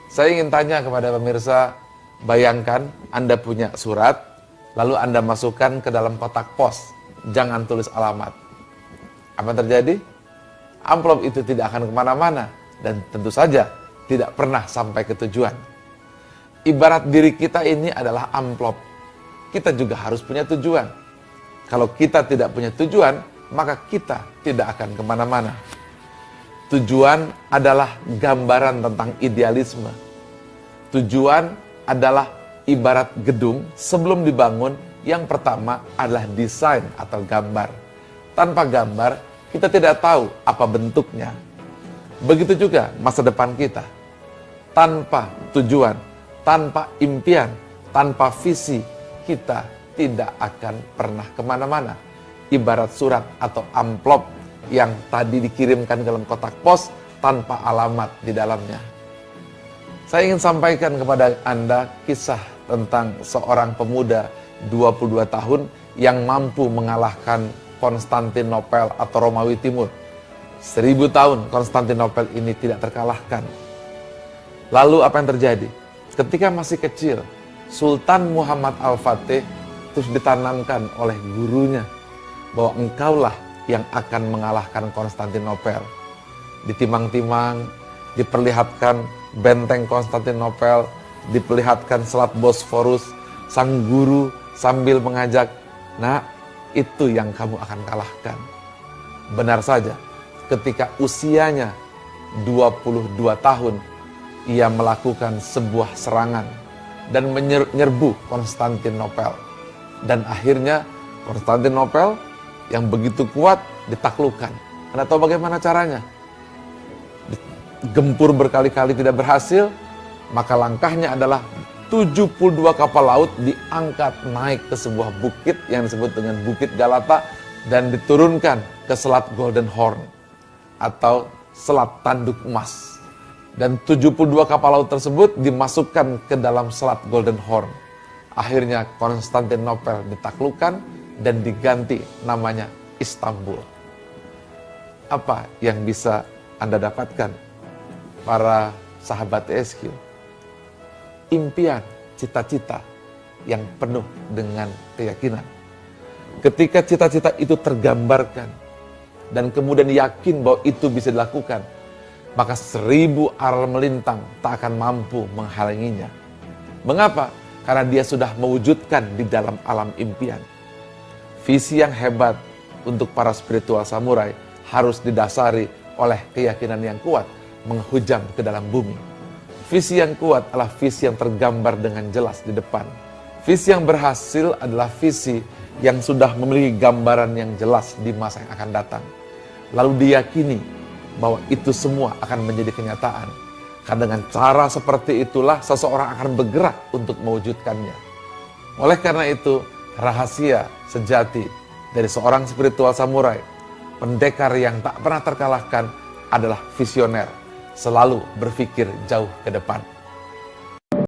Saya ingin tanya kepada pemirsa, bayangkan Anda punya surat, lalu Anda masukkan ke dalam kotak pos, jangan tulis alamat. Apa yang terjadi? Amplop itu tidak akan kemana-mana, dan tentu saja tidak pernah sampai ke tujuan. Ibarat diri kita ini adalah amplop, kita juga harus punya tujuan. Kalau kita tidak punya tujuan, maka kita tidak akan kemana-mana. Tujuan adalah gambaran tentang idealisme. Tujuan adalah ibarat gedung sebelum dibangun, yang pertama adalah desain atau gambar. Tanpa gambar, kita tidak tahu apa bentuknya. Begitu juga masa depan kita. Tanpa tujuan, tanpa impian, tanpa visi, kita tidak akan pernah kemana-mana. Ibarat surat atau amplop yang tadi dikirimkan ke dalam kotak pos tanpa alamat di dalamnya. Saya ingin sampaikan kepada Anda kisah tentang seorang pemuda 22 tahun yang mampu mengalahkan Konstantinopel atau Romawi Timur. 1000 tahun Konstantinopel ini tidak terkalahkan. Lalu apa yang terjadi? Ketika masih kecil, Sultan Muhammad Al-Fatih terus ditanamkan oleh gurunya bahwa engkaulah yang akan mengalahkan Konstantinopel. Ditimang-timang, diperlihatkan benteng Konstantinopel, diperlihatkan Selat Bosforus, sang guru sambil mengajak, "Nak, itu yang kamu akan kalahkan." Benar saja, ketika usianya 22 tahun, ia melakukan sebuah serangan dan menyerbu Konstantinopel. Dan akhirnya Konstantinopel yang begitu kuat ditaklukkan. Anda tahu bagaimana caranya? Gempur berkali-kali tidak berhasil, maka langkahnya adalah 72 kapal laut diangkat naik ke sebuah bukit yang disebut dengan Bukit Galata dan diturunkan ke Selat Golden Horn atau Selat Tanduk Emas. Dan 72 kapal laut tersebut dimasukkan ke dalam Selat Golden Horn. Akhirnya Konstantinopel ditaklukkan dan diganti namanya Istanbul. Apa yang bisa Anda dapatkan, para sahabat TSQ? Impian, cita-cita yang penuh dengan keyakinan. Ketika cita-cita itu tergambarkan dan kemudian yakin bahwa itu bisa dilakukan, maka 1000 aral melintang tak akan mampu menghalanginya. Mengapa? Karena dia sudah mewujudkan di dalam alam impian. Visi yang hebat untuk para spiritual samurai harus didasari oleh keyakinan yang kuat menghujam ke dalam bumi. Visi yang kuat adalah visi yang tergambar dengan jelas di depan. Visi yang berhasil adalah visi yang sudah memiliki gambaran yang jelas di masa yang akan datang. Lalu diyakini bahwa itu semua akan menjadi kenyataan. Karena dengan cara seperti itulah seseorang akan bergerak untuk mewujudkannya. Oleh karena itu, rahasia sejati dari seorang spiritual samurai, pendekar yang tak pernah terkalahkan, adalah visioner, selalu berpikir jauh ke depan.